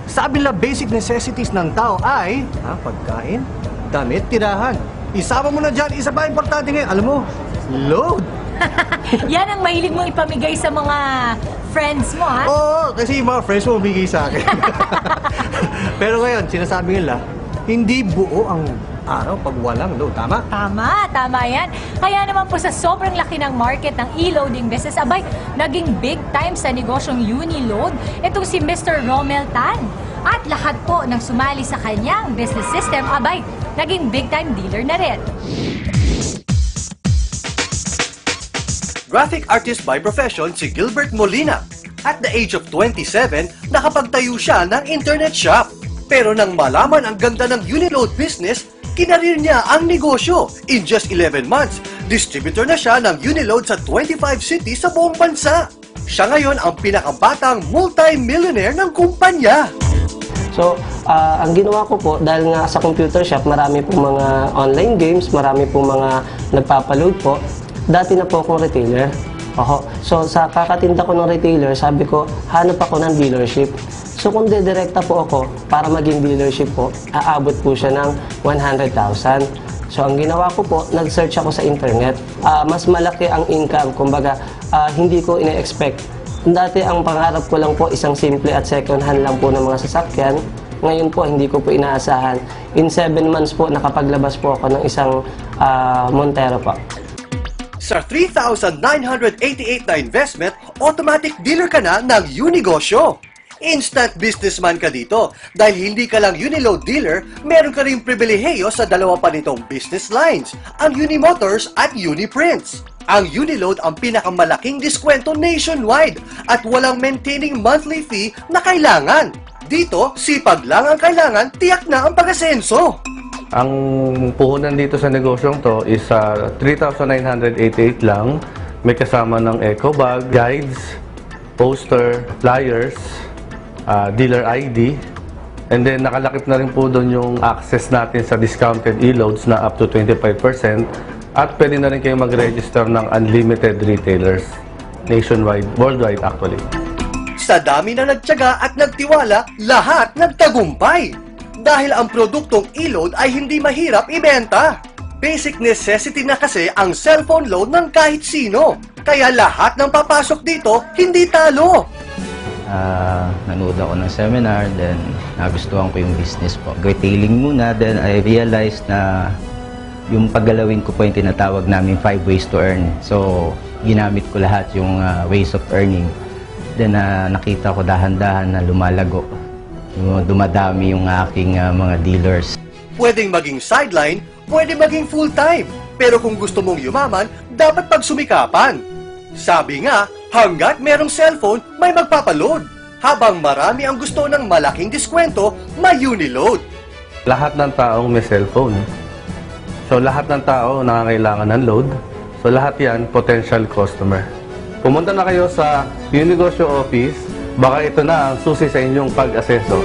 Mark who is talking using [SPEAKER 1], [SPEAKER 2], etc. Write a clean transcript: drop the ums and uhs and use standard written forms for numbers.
[SPEAKER 1] Sabi nila basic necessities ng tao ay pagkain, damit, tirahan. Isama mo na dyan, isa pa importante ngayon, alam mo, load.
[SPEAKER 2] Yan ang mahilig mong ipamigay sa mga friends mo, ha?
[SPEAKER 1] Oo, kasi yung mga friends mo bigay sa akin. Pero ngayon, sinasabi nila, hindi buo ang araw pag walang load. Tama?
[SPEAKER 2] Tama yan. Kaya naman po sa sobrang laki ng market ng e-loading business, abay, naging big time sa negosyong Uniload itong si Mr. Romel Tan. At lahat po ng sumali sa kanyang business system, abay, naging big time dealer na rin.
[SPEAKER 3] Graphic artist by profession si Gilbert Molina. At the age of 27, nakapagtayo siya ng internet shop. Pero nang malaman ang ganda ng Uniload business, kinarir niya ang negosyo. In just 11 months, distributor na siya ng Uniload sa 25 cities sa buong bansa. Siya ngayon ang pinakabatang multi-millionaire ng kumpanya.
[SPEAKER 4] So, ang ginawa ko po, dahil nga sa computer shop, marami po mga online games, marami po mga nagpapaload po. Dati na po akong retailer. So, sa kakatinda ko ng retailer, sabi ko, hanap ako ng dealership. So, kung dedirekta po ako para maging dealership po, aabot po siya ng 100,000. So, ang ginawa ko po, nag-search ako sa internet. Mas malaki ang income, kumbaga, hindi ko ine-expect. Dati, ang pangarap ko lang po, isang simple at second hand lang po ng mga sasakyan. Ngayon po, hindi ko po inaasahan. In 7 months po, nakapaglabas po ako ng isang Montero po.
[SPEAKER 3] Sa 3,988 na investment, automatic dealer ka na ng Unigosyo. Instant businessman ka dito dahil hindi ka lang Uniload dealer, meron ka ring pribilehiyo sa dalawa pa nitong business lines, ang Unimotors at Uniprints. Ang Uniload ang pinakamalaking diskwento nationwide at walang maintaining monthly fee na kailangan. Dito, sipag lang ang kailangan, tiyak na ang pag-asenso.
[SPEAKER 5] Ang puhunan dito sa negosyong to is 3,988 lang. May kasama ng eco bag, guides, poster, flyers, dealer ID. And then nakalakip na rin po doon yung access natin sa discounted e-loads na up to 25%. At pwede na rin kayong mag-register ng unlimited retailers nationwide, worldwide actually.
[SPEAKER 3] Sa dami na nagtiyaga at nagtiwala, lahat nagtagumpay. Dahil ang produktong e-load ay hindi mahirap ibenta. Basic necessity na kasi ang cellphone load ng kahit sino. Kaya lahat ng papasok dito, hindi talo.
[SPEAKER 6] Nanood ako ng seminar, then nagustuhan ko yung business po. Retailing muna, then I realized na yung paggalawin ko po yung tinatawag namin 5 ways to earn. So, ginamit ko lahat yung ways of earning. Then, nakita ko dahan-dahan na lumalago. Dumadami yung aking mga dealers.
[SPEAKER 3] Pwedeng maging sideline, pwedeng maging full-time. Pero kung gusto mong yumaman, dapat pagsumikapan. Sabi nga, hanggat merong cellphone, may magpapaload. Habang marami ang gusto ng malaking diskwento, may Uniload.
[SPEAKER 5] Lahat ng taong may cellphone. So, lahat ng tao nakakailangan ng load. So, lahat yan, potential customer. Pumunta na kayo sa Unigosyo office. Baka ito na ang susi sa inyong pag-asenso.